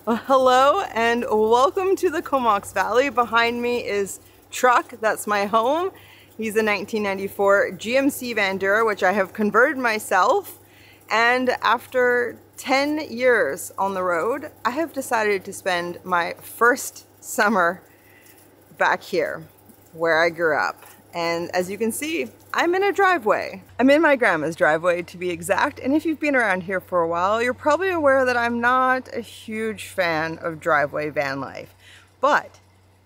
Well, hello and welcome to the Comox Valley. Behind me is Truck, that's my home. He's a 1994 GMC Vandura, which I have converted myself. And after 10 years on the road, I have decided to spend my first summer back here, where I grew up. And as you can see, I'm in a driveway. I'm in my grandma's driveway to be exact, and if you've been around here for a while, you're probably aware that I'm not a huge fan of driveway van life. But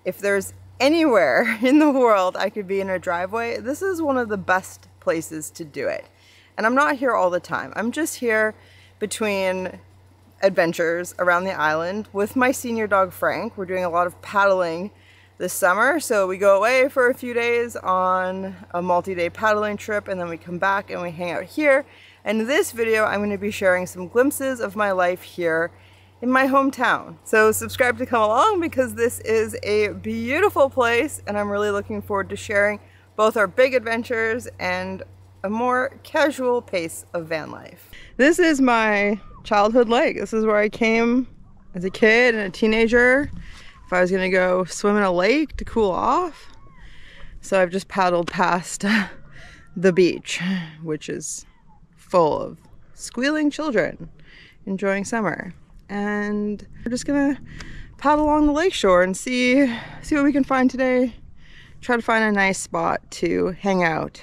if there's anywhere in the world I could be in a driveway, this is one of the best places to do it. And I'm not here all the time. I'm just here between adventures around the island with my senior dog Frank. We're doing a lot of paddling this summer, so we go away for a few days on a multi-day paddling trip, and then we come back and we hang out here. And in this video I'm going to be sharing some glimpses of my life here in my hometown. So subscribe to come along because this is a beautiful place and I'm really looking forward to sharing both our big adventures and a more casual pace of van life. This is my childhood lake. This is where I came as a kid and a teenager if I was gonna go swim in a lake to cool off. So I've just paddled past the beach, which is full of squealing children enjoying summer. And we're just gonna paddle along the lakeshore and see what we can find today. Try to find a nice spot to hang out.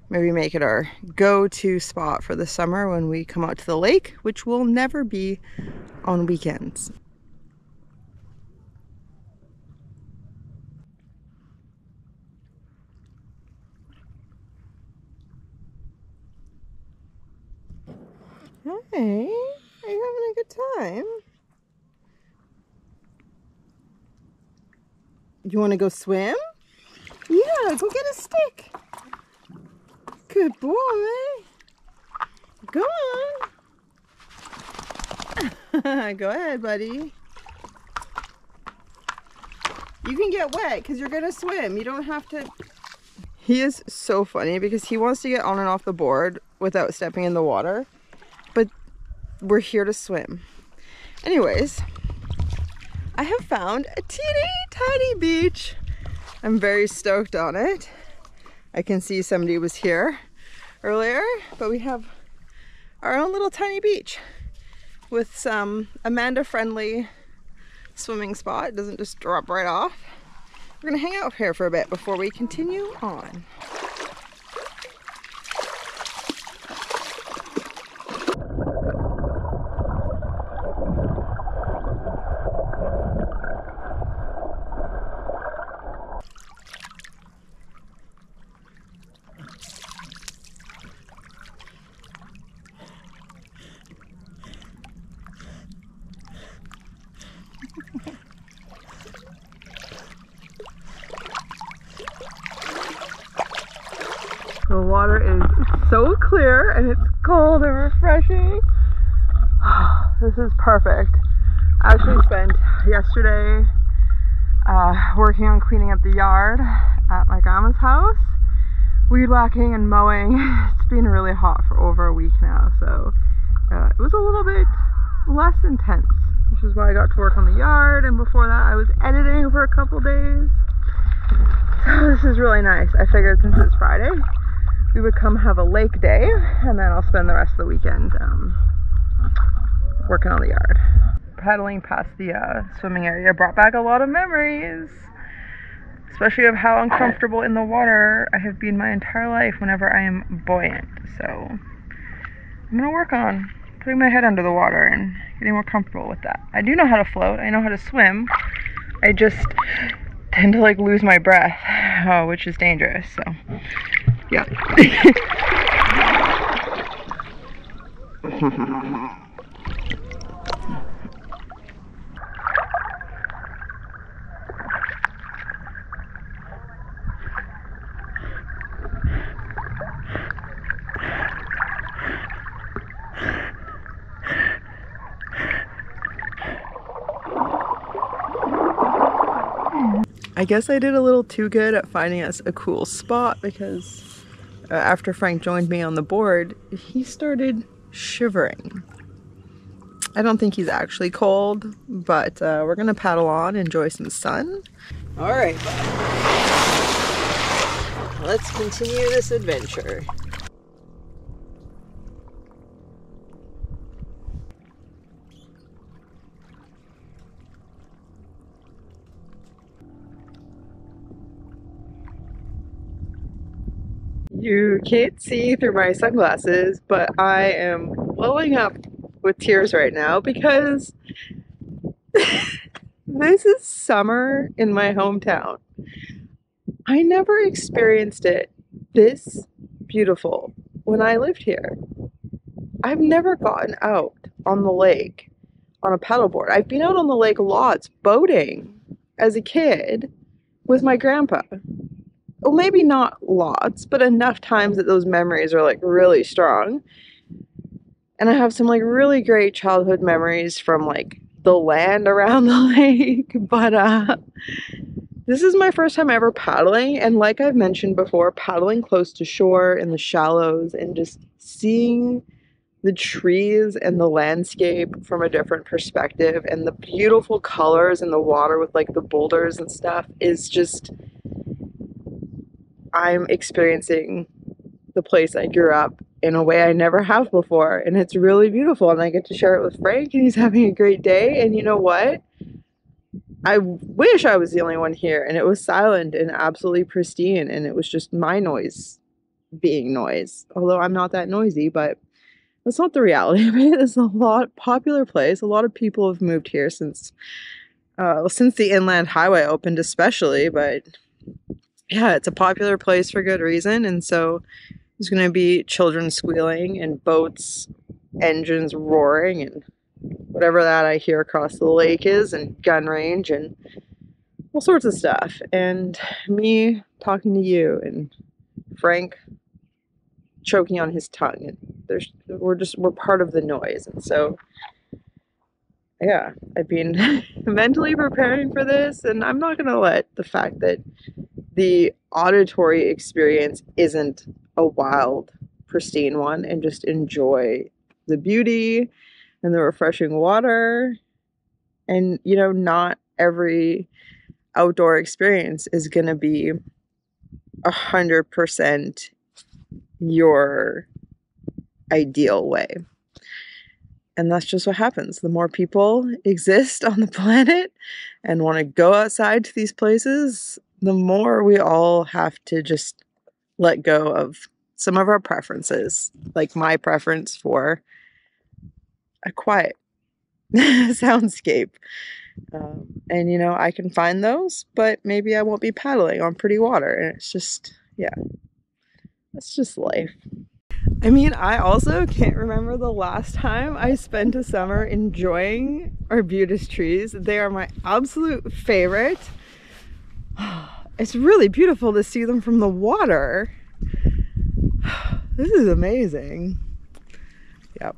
Maybe make it our go-to spot for the summer when we come out to the lake, which will never be on weekends. Hey, are you having a good time? You want to go swim? Yeah, go get a stick. Good boy. Go on. Go ahead, buddy. You can get wet because you're going to swim. You don't have to. He is so funny because he wants to get on and off the board without stepping in the water. But we're here to swim. Anyways, I have found a teeny tiny beach. I'm very stoked on it. I can see somebody was here earlier, but we have our own little tiny beach with some Amanda-friendly swimming spot. It doesn't just drop right off. We're gonna hang out here for a bit before we continue on. The water is so clear and it's cold and refreshing. This is perfect. I actually spent yesterday working on cleaning up the yard at my grandma's house, weed whacking and mowing. It's been really hot for over a week now, so it was a little bit less intense, which is why I got to work on the yard, and before that I was editing for a couple days. So this is really nice. I figured since it's Friday, we would come have a lake day, and then I'll spend the rest of the weekend working on the yard. Paddling past the swimming area brought back a lot of memories, especially of how uncomfortable in the water I have been my entire life whenever I am buoyant. So I'm gonna work on putting my head under the water and getting more comfortable with that. I do know how to float, I know how to swim, I just tend to like lose my breath, which is dangerous, so yeah. I guess I did a little too good at finding us a cool spot because after Frank joined me on the board, he started shivering. I don't think he's actually cold, but we're gonna paddle on, enjoy some sun. All right, bud. Let's continue this adventure. You can't see through my sunglasses, but I am welling up with tears right now because this is summer in my hometown. I never experienced it this beautiful when I lived here. I've never gotten out on the lake on a paddleboard. I've been out on the lake lots boating as a kid with my grandpa. Well, maybe not lots, but enough times that those memories are like really strong. And I have some like really great childhood memories from like the land around the lake. But this is my first time ever paddling. And like I've mentioned before, paddling close to shore in the shallows and just seeing the trees and the landscape from a different perspective and the beautiful colors in the water with like the boulders and stuff is just, I'm experiencing the place I grew up in a way I never have before, and it's really beautiful, and I get to share it with Frank, and he's having a great day. And you know what? I wish I was the only one here, and it was silent and absolutely pristine, and it was just my noise being noise, although I'm not that noisy, but that's not the reality of it. It's a popular place. A lot of people have moved here since the Inland Highway opened especially, but yeah, it's a popular place for good reason. And so there's going to be children squealing and boats, engines roaring, and whatever that I hear across the lake is, and gun range and all sorts of stuff. And me talking to you and Frank choking on his tongue. And we're part of the noise. And so yeah, I've been mentally preparing for this, and I'm not going to let the fact that the auditory experience isn't a wild, pristine one, and just enjoy the beauty and the refreshing water. And, you know, not every outdoor experience is going to be 100% your ideal way. And that's just what happens. The more people exist on the planet and want to go outside to these places, the more we all have to just let go of some of our preferences, like my preference for a quiet soundscape. And, you know, I can find those, but maybe I won't be paddling on pretty water. And it's just, yeah, that's just life. I mean, I also can't remember the last time I spent a summer enjoying arbutus trees. They are my absolute favorite. It's really beautiful to see them from the water. This is amazing. Yep.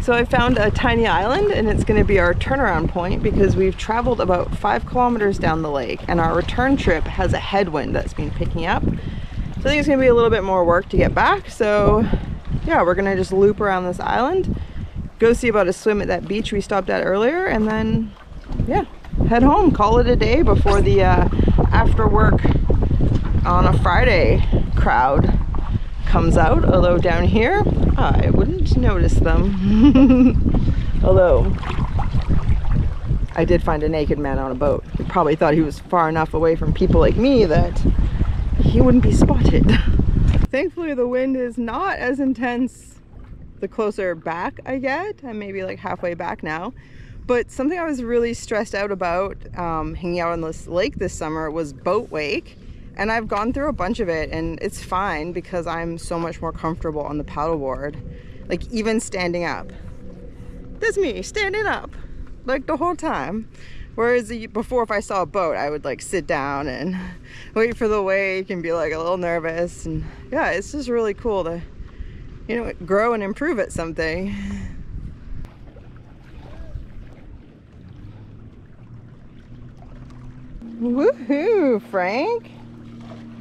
So I found a tiny island, and it's going to be our turnaround point because we've traveled about 5 kilometers down the lake, and our return trip has a headwind that's been picking up. So I think it's going to be a little bit more work to get back. So yeah, we're going to just loop around this island, go see about a swim at that beach we stopped at earlier, and then yeah, head home, call it a day before the after work on a Friday crowd comes out. Although down here I wouldn't notice them. Although I did find a naked man on a boat. He probably thought he was far enough away from people like me that he wouldn't be spotted. Thankfully the wind is not as intense the closer back I get. I'm maybe like halfway back now. But something I was really stressed out about hanging out on this lake this summer was boat wake. And I've gone through a bunch of it, and it's fine because I'm so much more comfortable on the paddleboard. Like even standing up, That's me standing up like the whole time. Whereas before, if I saw a boat, I would like sit down and wait for the wake and be like a little nervous. And yeah, it's just really cool to, you know, grow and improve at something. Woohoo, Frank!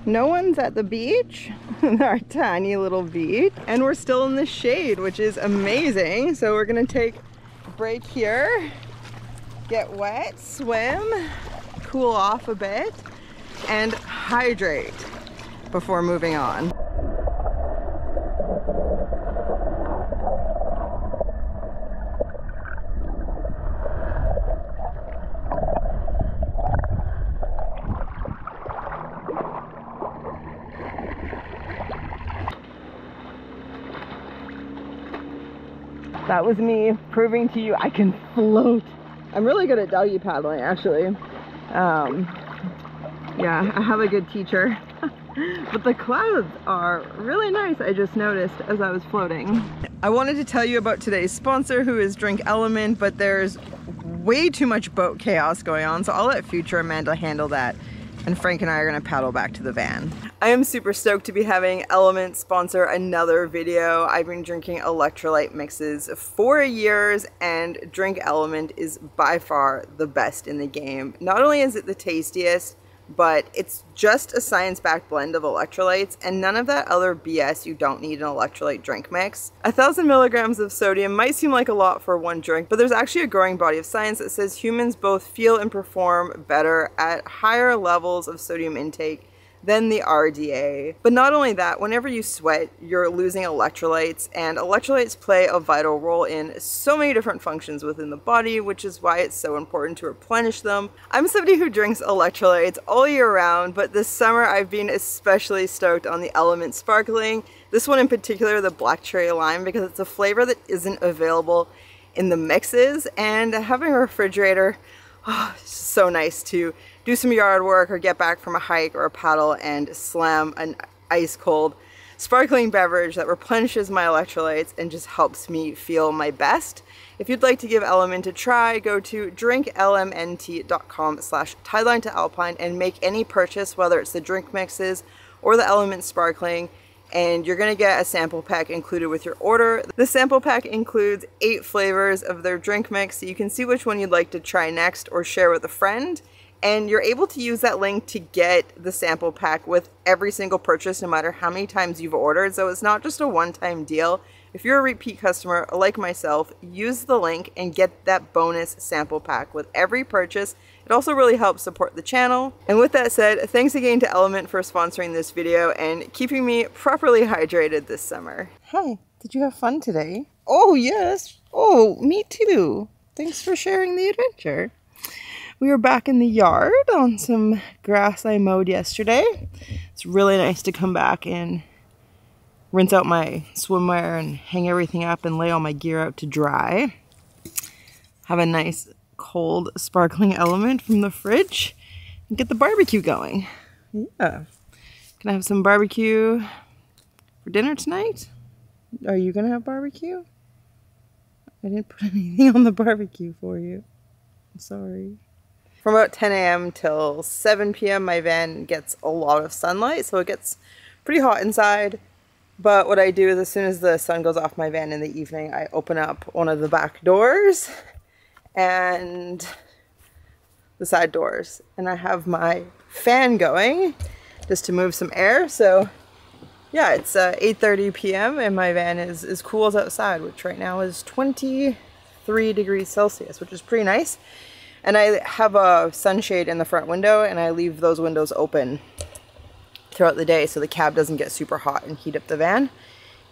No one's at the beach, our tiny little beach, and we're still in the shade, which is amazing. So we're gonna take a break here, get wet, swim, cool off a bit, and hydrate before moving on. That was me proving to you I can float. I'm really good at doggy paddling, actually. Yeah, I have a good teacher. But the clouds are really nice, I just noticed as I was floating. I wanted to tell you about today's sponsor, who is Drink Element, but there's way too much boat chaos going on, so I'll let future Amanda handle that. And Frank and I are gonna paddle back to the van. I am super stoked to be having Element sponsor another video. I've been drinking electrolyte mixes for years, and Drink Element is by far the best in the game. Not only is it the tastiest, but it's just a science-backed blend of electrolytes and none of that other BS you don't need an electrolyte drink mix. 1,000 milligrams of sodium might seem like a lot for one drink, but there's actually a growing body of science that says humans both feel and perform better at higher levels of sodium intake than the RDA. But not only that, whenever you sweat, you're losing electrolytes, and electrolytes play a vital role in so many different functions within the body, which is why it's so important to replenish them. I'm somebody who drinks electrolytes all year round, but this summer I've been especially stoked on the Element Sparkling. This one in particular, the Black Cherry Lime, because it's a flavor that isn't available in the mixes, and having a refrigerator, oh, it's just so nice to do some yard work or get back from a hike or a paddle and slam an ice cold sparkling beverage that replenishes my electrolytes and just helps me feel my best. If you'd like to give Element a try, go to drinklmnt.com/TIDELINTOALPINE and make any purchase, whether it's the drink mixes or the Element Sparkling, and you're gonna get a sample pack included with your order. The sample pack includes 8 flavors of their drink mix, so you can see which one you'd like to try next or share with a friend. And you're able to use that link to get the sample pack with every single purchase, no matter how many times you've ordered. So it's not just a one-time deal. If you're a repeat customer like myself, use the link and get that bonus sample pack with every purchase. It also really helps support the channel. And with that said, thanks again to Element for sponsoring this video and keeping me properly hydrated this summer. Hi, did you have fun today? Oh yes, oh me too. Thanks for sharing the adventure. We were back in the yard on some grass I mowed yesterday. It's really nice to come back and rinse out my swimwear and hang everything up and lay all my gear out to dry. Have a nice cold sparkling Element from the fridge and get the barbecue going. Yeah. Can I have some barbecue for dinner tonight? Are you gonna have barbecue? I didn't put anything on the barbecue for you. I'm sorry. From about 10 a.m. till 7 p.m. my van gets a lot of sunlight, so it gets pretty hot inside. But what I do is as soon as the sun goes off my van in the evening, I open up one of the back doors and the side doors. And I have my fan going just to move some air. So yeah, it's 8:30 p.m. and my van is as cool as outside, which right now is 23 degrees Celsius, which is pretty nice. And I have a sunshade in the front window, and I leave those windows open throughout the day so the cab doesn't get super hot and heat up the van.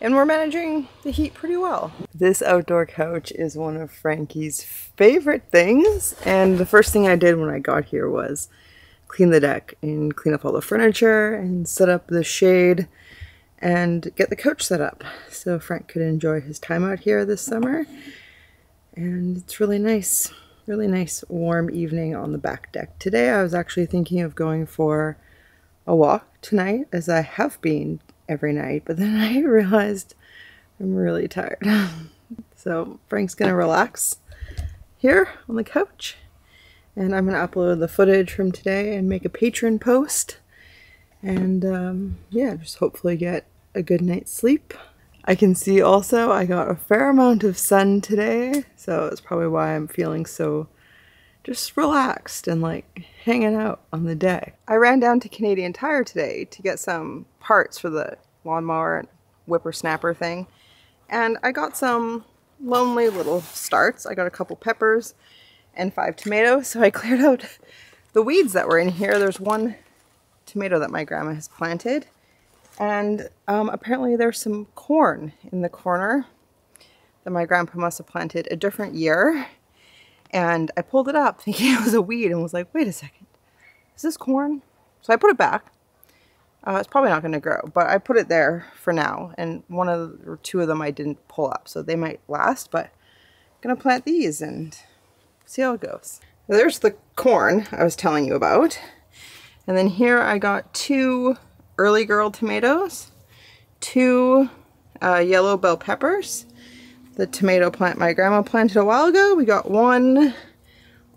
And we're managing the heat pretty well. This outdoor couch is one of Frankie's favorite things, and the first thing I did when I got here was clean the deck and clean up all the furniture and set up the shade and get the couch set up so Frank could enjoy his time out here this summer. And it's really nice. Really nice warm evening on the back deck. Today I was actually thinking of going for a walk tonight, as I have been every night, but then I realized I'm really tired. So Frank's gonna relax here on the couch, and I'm gonna upload the footage from today and make a patron post, and yeah, just hopefully get a good night's sleep. I can see also I got a fair amount of sun today, so it's probably why I'm feeling so just relaxed and like hanging out on the deck. I ran down to Canadian Tire today to get some parts for the lawnmower and whippersnapper thing, and I got some lonely little starts. I got a couple peppers and 5 tomatoes, so I cleared out the weeds that were in here. There's one tomato that my grandma has planted, and apparently there's some corn in the corner that my grandpa must have planted a different year. And I pulled it up thinking it was a weed and was like, wait a second, is this corn? So I put it back. It's probably not going to grow, but I put it there for now. And one of or two of them I didn't pull up, so they might last, but I'm going to plant these and see how it goes. There's the corn I was telling you about. And then here I got 2 early girl tomatoes, 2 yellow bell peppers, the tomato plant my grandma planted a while ago. We got 1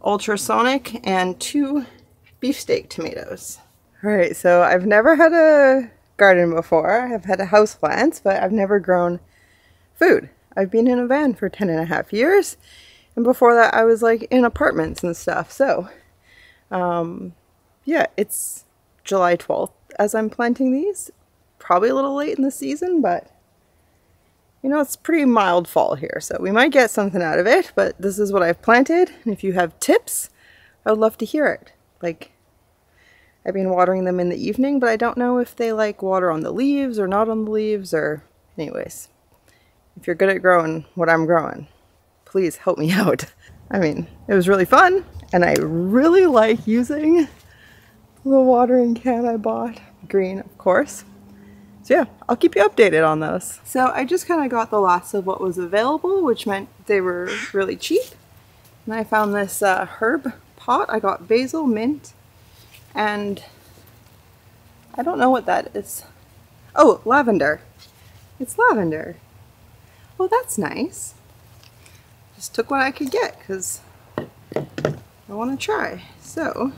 ultrasonic and 2 beefsteak tomatoes. All right, so I've never had a garden before. I've had house plants, but I've never grown food. I've been in a van for 10.5 years, and before that I was like in apartments and stuff. So yeah, it's July 12th as I'm planting these. Probably a little late in the season, but you know, it's pretty mild fall here, so we might get something out of it. But this is what I've planted, and if you have tips, I would love to hear it. Like, I've been watering them in the evening, but I don't know if they like water on the leaves or not on the leaves, or anyways. If you're good at growing what I'm growing, please help me out. I mean, it was really fun, and I really like using the watering can I bought. Green, of course. So yeah, I'll keep you updated on those. So I just kind of got the last of what was available, which meant they were really cheap. And I found this herb pot. I got basil, mint, and I don't know what that is. Oh, lavender. It's lavender. Well, that's nice. Just took what I could get because I want to try. So,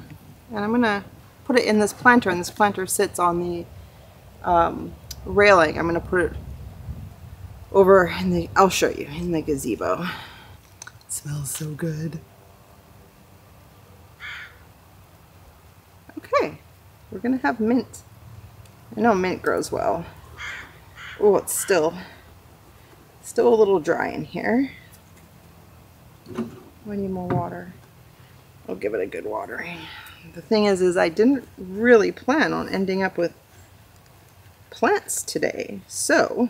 and I'm gonna put it in this planter, and this planter sits on the railing. I'm gonna put it over in the, I'll show you, in the gazebo. It smells so good. Okay, we're gonna have mint. I know mint grows well. Oh, it's still a little dry in here. I need more water. I'll give it a good watering. The thing is I didn't really plan on ending up with plants today, so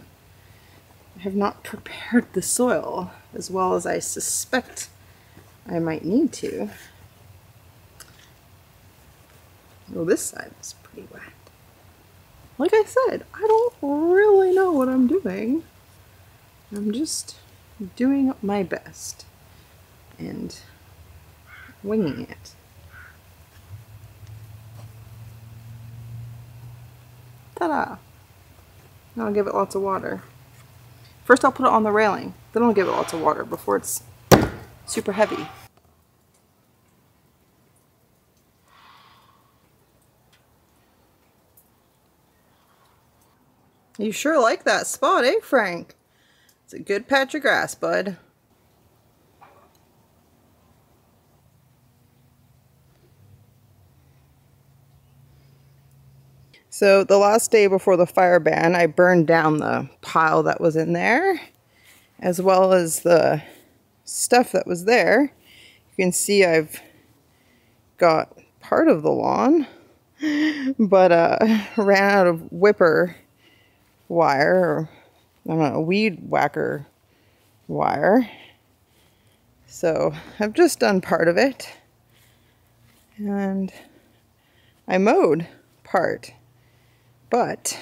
I have not prepared the soil as well as I suspect I might need to. Well, this side is pretty wet. Like I said, I don't really know what I'm doing. I'm just doing my best and winging it. Ta-da! Now I'll give it lots of water. First I'll put it on the railing, then I'll give it lots of water before it's super heavy. You sure like that spot, eh, Frank? It's a good patch of grass, bud. So the last day before the fire ban, I burned down the pile that was in there, as well as the stuff that was there. You can see I've got part of the lawn, but ran out of whipper wire, or I don't know, weed whacker wire. So I've just done part of it, and I mowed part. But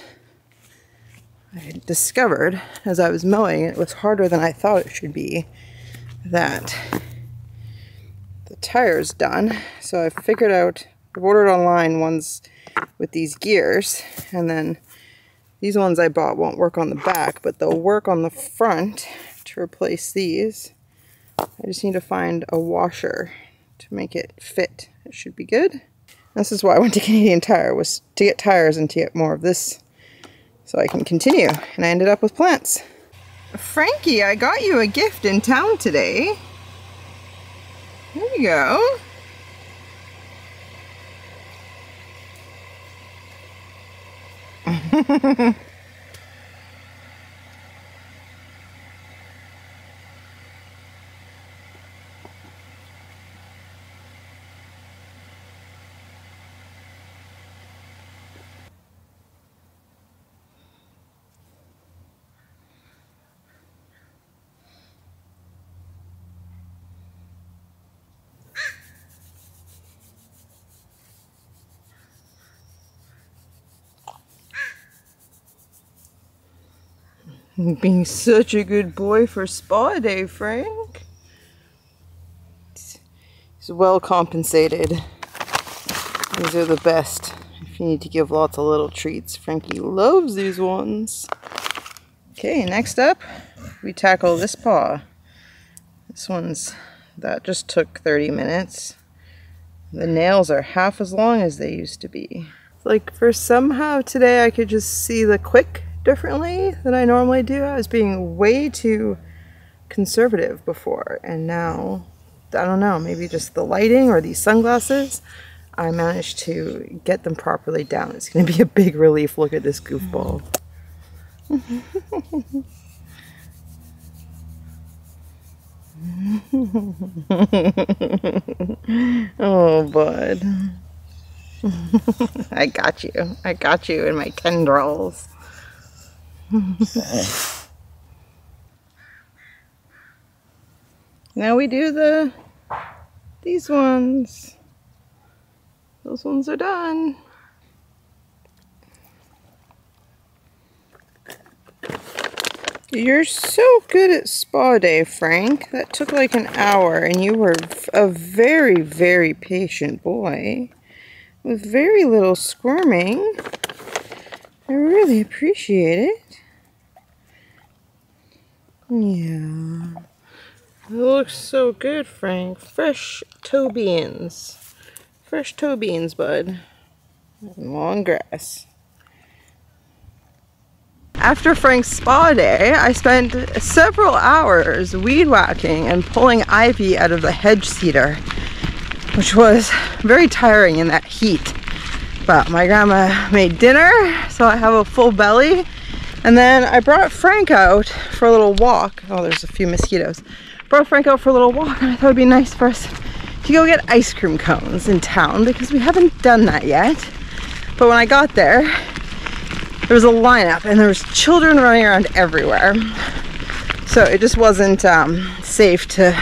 I discovered as I was mowing, it was harder than I thought it should be, that the tire's done. So I figured out, I've ordered online ones with these gears, and then these ones I bought won't work on the back, but they'll work on the front to to replace these. I just need to find a washer to make it fit. It should be good. This is why I went to Canadian Tire, was to get tires and to get more of this so I can continue. And I ended up with plants. Frankie, I got you a gift in town today. There you go. Being such a good boy for spa day, Frank. He's well compensated. These are the best. If you need to give lots of little treats, Frankie loves these ones. Okay, next up, we tackle this paw. That just took 30 minutes. The nails are half as long as they used to be. Like, for somehow today I could just see the quick differently than I normally do. I was being way too conservative before, and now, I don't know, maybe just the lighting or these sunglasses, I managed to get them properly down. It's going to be a big relief. Look at this goofball. Oh, bud. I got you in my tendrils. Now we do these ones. Those ones are done. You're so good at spa day, Frank. That took like an hour, and you were a very, very patient boy with very little squirming. I really appreciate it. Yeah. It looks so good, Frank. Fresh toe beans. Fresh toe beans, bud. Long grass. After Frank's spa day, I spent several hours weed whacking and pulling ivy out of the hedge cedar, which was very tiring in that heat. But my grandma made dinner, so I have a full belly. And then I brought Frank out for a little walk. Oh, there's a few mosquitoes. Brought Frank out for a little walk, and I thought it would be nice for us to go get ice cream cones in town because we haven't done that yet. But when I got there was a lineup and there was children running around everywhere. So it just wasn't safe to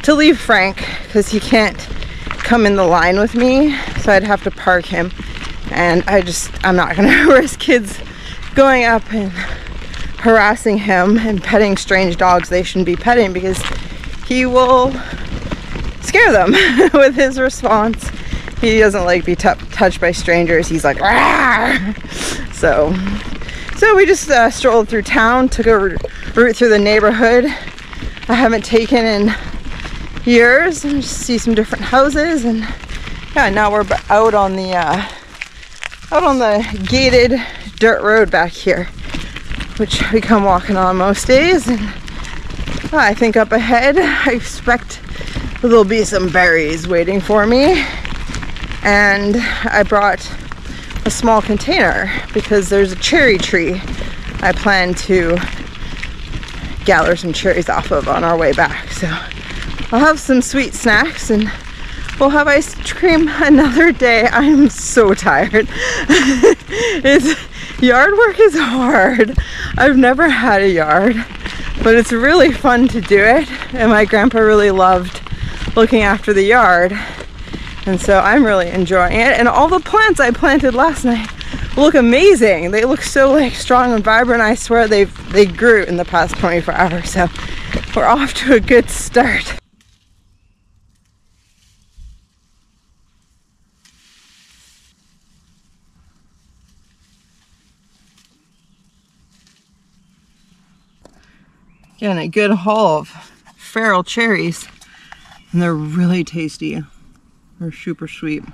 leave Frank because he can't come in the line with me. So I'd have to park him, and I'm not gonna risk kids going up and harassing him and petting strange dogs they shouldn't be petting, because he will scare them with his response. He doesn't like to be touched by strangers. He's like, "Rawr!" So we just strolled through town, took a route through the neighborhood I haven't taken in years, and just see some different houses. And yeah, now we're out on the gated dirt road back here, which we come walking on most days. And I think up ahead I expect there'll be some berries waiting for me, and I brought a small container because there's a cherry tree I plan to gather some cherries off of on our way back. So I'll have some sweet snacks and we'll have ice cream another day. I'm so tired. Yard work is hard. I've never had a yard, but it's really fun to do it, and my grandpa really loved looking after the yard, and so I'm really enjoying it. And all the plants I planted last night look amazing. They look so like strong and vibrant. I swear they grew in the past 24 hours, so we're off to a good start. Again, a good haul of feral cherries. And they're really tasty. They're super sweet.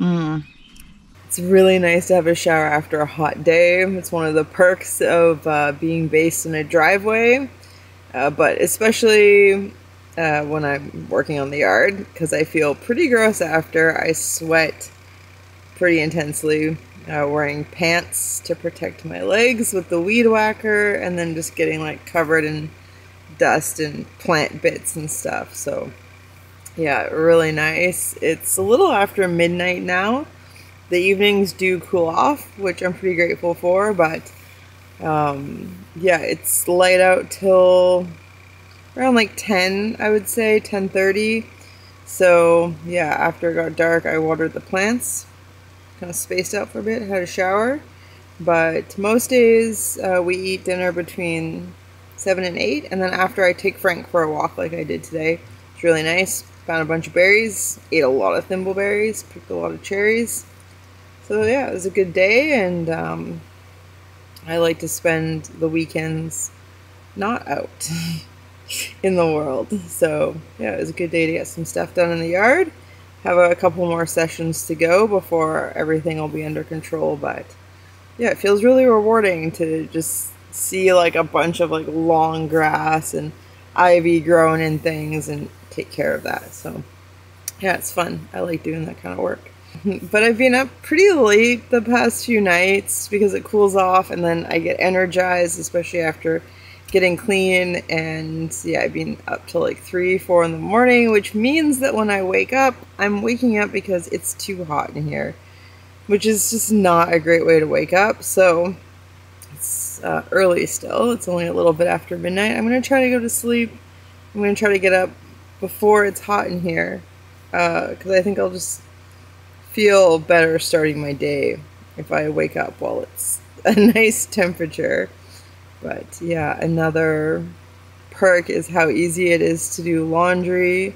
It's really nice to have a shower after a hot day. It's one of the perks of being based in a driveway. But especially when I'm working on the yard, because I feel pretty gross after. I sweat pretty intensely, wearing pants to protect my legs with the weed whacker, and then just getting like covered in dust and plant bits and stuff. So yeah, really nice. It's a little after midnight now. The evenings do cool off, which I'm pretty grateful for, but yeah, it's light out till around like 10, I would say, 10:30. So yeah, after it got dark, I watered the plants, kind of spaced out for a bit, had a shower. But most days we eat dinner between 7 and 8, and then after I take Frank for a walk like I did today. It's really nice. Found a bunch of berries, ate a lot of thimbleberries, picked a lot of cherries. So yeah, it was a good day, and I like to spend the weekends not out in the world. So yeah, it was a good day to get some stuff done in the yard. Have a couple more sessions to go before everything will be under control, but yeah, it feels really rewarding to just see like a bunch of like long grass and ivy growing in things and take care of that. So yeah, it's fun. I like doing that kind of work. But I've been up pretty late the past few nights because it cools off, and then I get energized, especially after getting clean. And yeah, I've been up till like 3, 4 in the morning, which means that when I wake up, I'm waking up because it's too hot in here, which is just not a great way to wake up. So it's early still. It's only a little bit after midnight. I'm going to try to go to sleep. I'm going to try to get up before it's hot in here, because I think I'll just feel better starting my day if I wake up while it's a nice temperature. But yeah, another perk is how easy it is to do laundry,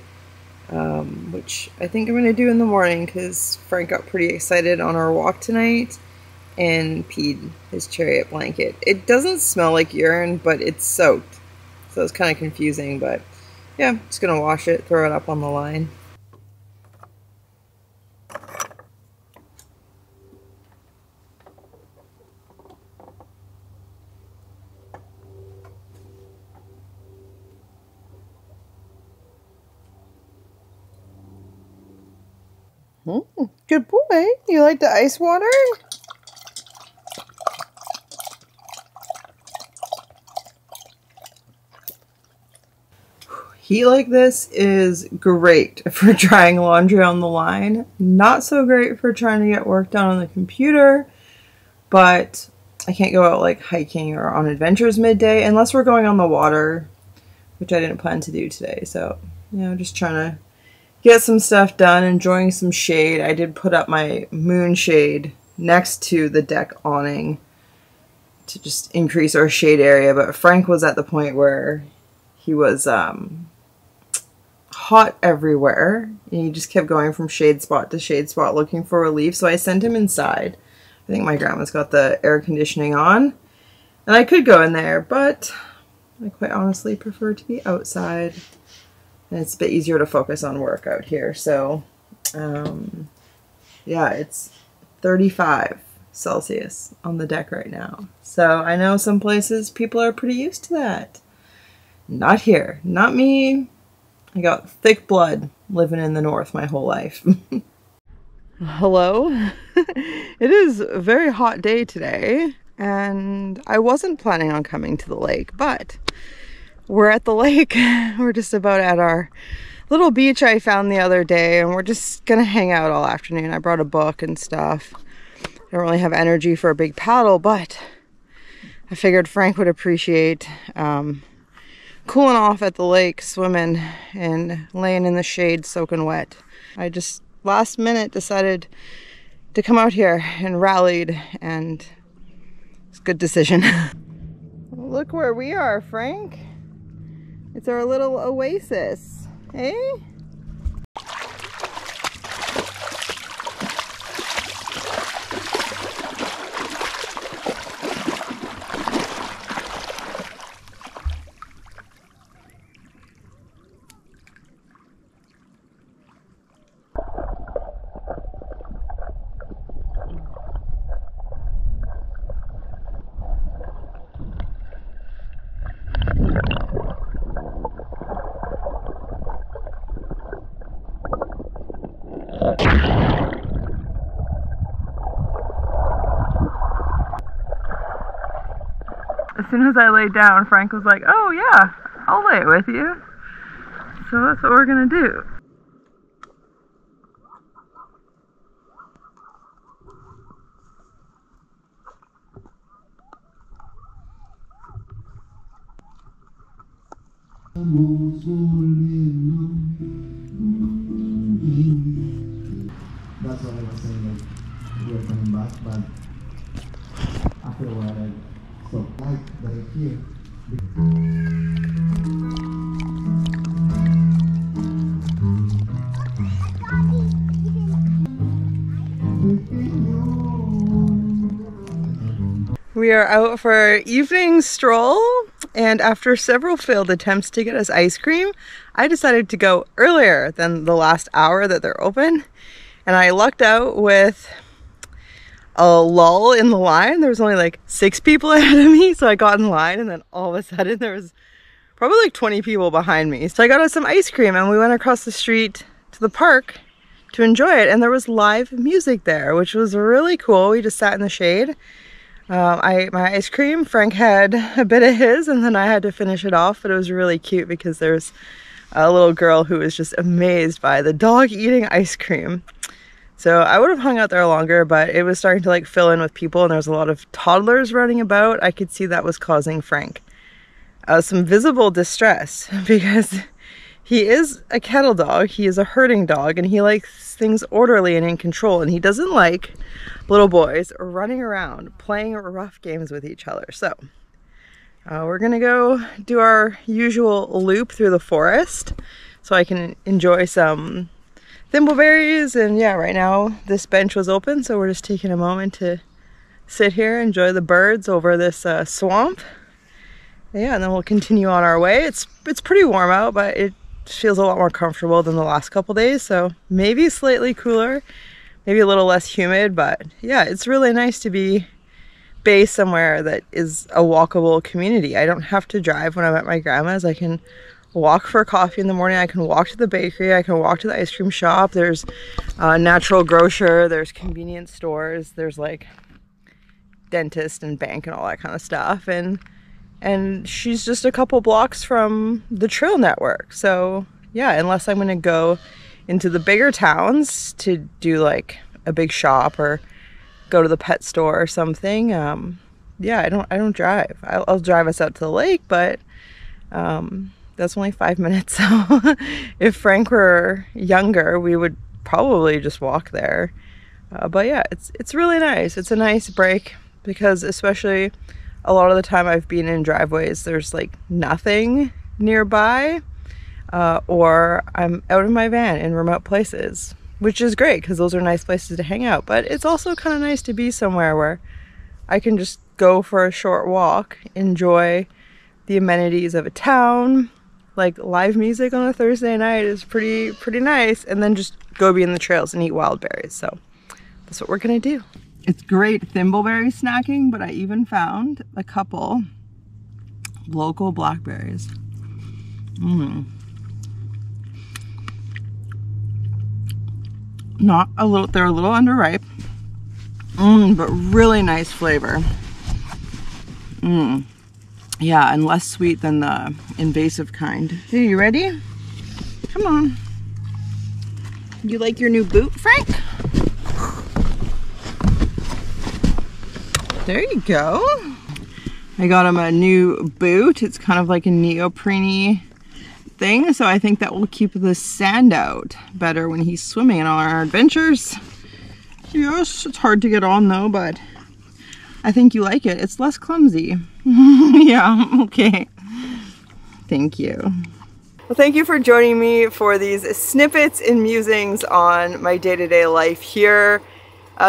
which I think I'm going to do in the morning because Frank got pretty excited on our walk tonight and peed his chariot blanket. It doesn't smell like urine, but it's soaked, so it's kind of confusing. But yeah, I'm just going to wash it, throw it up on the line. Good boy. You like the ice water? Heat like this is great for drying laundry on the line. Not so great for trying to get work done on the computer, but I can't go out like hiking or on adventures midday unless we're going on the water, which I didn't plan to do today. So, you know, just trying to get some stuff done, enjoying some shade. I did put up my moon shade next to the deck awning to just increase our shade area, but Frank was at the point where he was hot everywhere, and he just kept going from shade spot to shade spot looking for relief, so I sent him inside. I think my grandma's got the air conditioning on, and I could go in there, but I quite honestly prefer to be outside. And it's a bit easier to focus on work out here. So, yeah, it's 35 Celsius on the deck right now. So I know some places people are pretty used to that. Not here. Not me. I got thick blood living in the north my whole life. Hello. It is a very hot day today, and I wasn't planning on coming to the lake, but we're at the lake. We're just about at our little beach I found the other day, and we're just gonna hang out all afternoon. I brought a book and stuff. I don't really have energy for a big paddle, but I figured Frank would appreciate cooling off at the lake, swimming and laying in the shade soaking wet. I just last minute decided to come out here and rallied, and it's a good decision. Look where we are, Frank. It's our little oasis, eh? As soon as I laid down, Frank was like, "Oh yeah, I'll lay it with you." So that's what we're gonna do. That's what I was saying, like, we were coming back, but after a while, I stopped like right here. We are out for our evening stroll, and after several failed attempts to get us ice cream, I decided to go earlier than the last hour that they're open. And I lucked out with a lull in the line. There was only like 6 people ahead of me, so I got in line, and then all of a sudden there was probably like 20 people behind me. So I got us some ice cream, and we went across the street to the park to enjoy it, and there was live music there, which was really cool. We just sat in the shade. My ice cream, Frank had a bit of his, and then I had to finish it off, but it was really cute because there's a little girl who was just amazed by the dog eating ice cream. So I would have hung out there longer, but it was starting to like fill in with people, and there was a lot of toddlers running about. I could see that was causing Frank some visible distress because he is a cattle dog, he is a herding dog, and he likes things orderly and in control, and he doesn't like little boys running around playing rough games with each other. So we're gonna go do our usual loop through the forest so I can enjoy some thimbleberries. And yeah, right now this bench was open, so we're just taking a moment to sit here, enjoy the birds over this swamp. Yeah, and then we'll continue on our way. It's pretty warm out, but it feels a lot more comfortable than the last couple days, so maybe slightly cooler, maybe a little less humid. But yeah, it's really nice to be based somewhere that is a walkable community. I don't have to drive when I'm at my grandma's. I can walk for coffee in the morning, I can walk to the bakery, I can walk to the ice cream shop. There's a natural grocer, there's convenience stores, there's like dentist and bank and all that kind of stuff, and she's just a couple blocks from the trail network. So yeah, unless I'm gonna go into the bigger towns to do like a big shop or go to the pet store or something, yeah, I don't drive. I'll drive us out to the lake, but that's only 5 minutes. So if Frank were younger, we would probably just walk there. But yeah, it's really nice. It's a nice break because especially a lot of the time I've been in driveways, there's like nothing nearby, or I'm out in my van in remote places, which is great because those are nice places to hang out. But it's also kind of nice to be somewhere where I can just go for a short walk, enjoy the amenities of a town, like live music on a Thursday night is pretty nice, and then just go be in the trails and eat wild berries. So that's what we're gonna do. It's great thimbleberry snacking, but I even found a couple local blackberries. Not a little, they're a little underripe, but really nice flavor. Yeah, and less sweet than the invasive kind. Hey, you ready? Come on. You like your new boot, Frank? There you go. I got him a new boot. It's kind of like a neoprene thing, so I think that will keep the sand out better when he's swimming on our adventures. Yes, it's hard to get on though, but I think you like it. It's less clumsy. Yeah, okay. Thank you. Well, thank you for joining me for these snippets and musings on my day-to-day life here.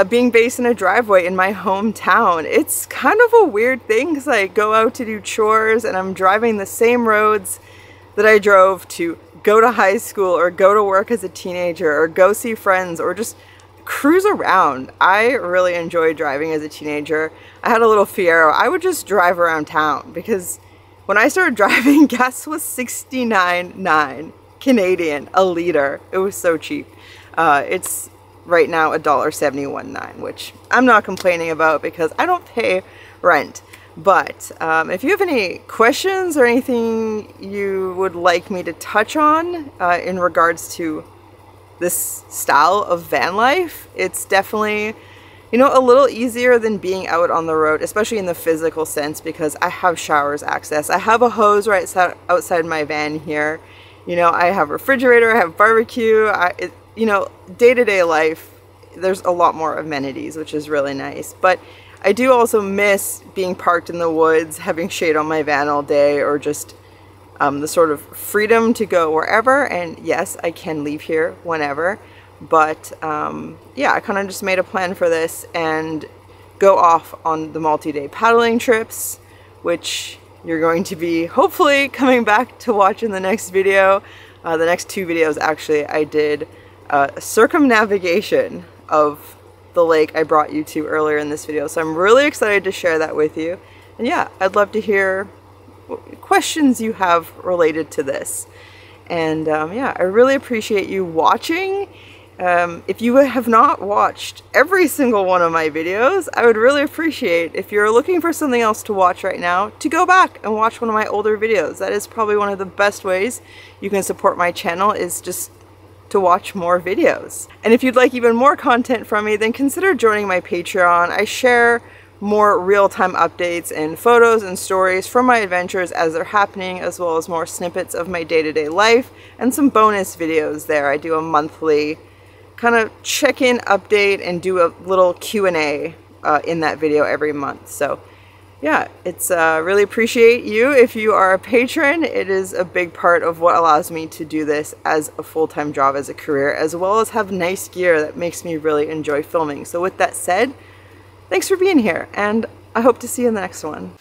Being based in a driveway in my hometown. It's kind of a weird thing because I go out to do chores and I'm driving the same roads that I drove to go to high school or go to work as a teenager or go see friends or just cruise around. I really enjoyed driving as a teenager. I had a little Fiero. I would just drive around town because when I started driving, gas was 69.9 Canadian a liter. It was so cheap. It's right now $1.71.9, which I'm not complaining about because I don't pay rent. But if you have any questions or anything you would like me to touch on in regards to this style of van life, it's definitely, you know, a little easier than being out on the road, especially in the physical sense, because I have showers access. I have a hose right outside my van here. You know, I have a refrigerator, I have barbecue, you know, day-to-day life, there's a lot more amenities, which is really nice. But I do also miss being parked in the woods, having shade on my van all day, or just the sort of freedom to go wherever. And yes, I can leave here whenever, but yeah, I kind of just made a plan for this and go off on the multi-day paddling trips, which you're going to be hopefully coming back to watch in the next video. The next 2 videos, actually, I did a circumnavigation of the lake I brought you to earlier in this video. So I'm really excited to share that with you. And yeah, I'd love to hear questions you have related to this. And yeah, I really appreciate you watching. If you have not watched every single one of my videos, I would really appreciate if you're looking for something else to watch right now, to go back and watch one of my older videos. That is probably one of the best ways you can support my channel, is just to watch more videos. And if you'd like even more content from me, then consider joining my Patreon. I share more real-time updates and photos and stories from my adventures as they're happening, as well as more snippets of my day-to-day life and some bonus videos there. I do a monthly kind of check-in update and do a little Q&A in that video every month. So yeah, it's really appreciate you if you are a patron. It is a big part of what allows me to do this as a full-time job, as a career, as well as have nice gear that makes me really enjoy filming. So with that said, thanks for being here, and I hope to see you in the next one.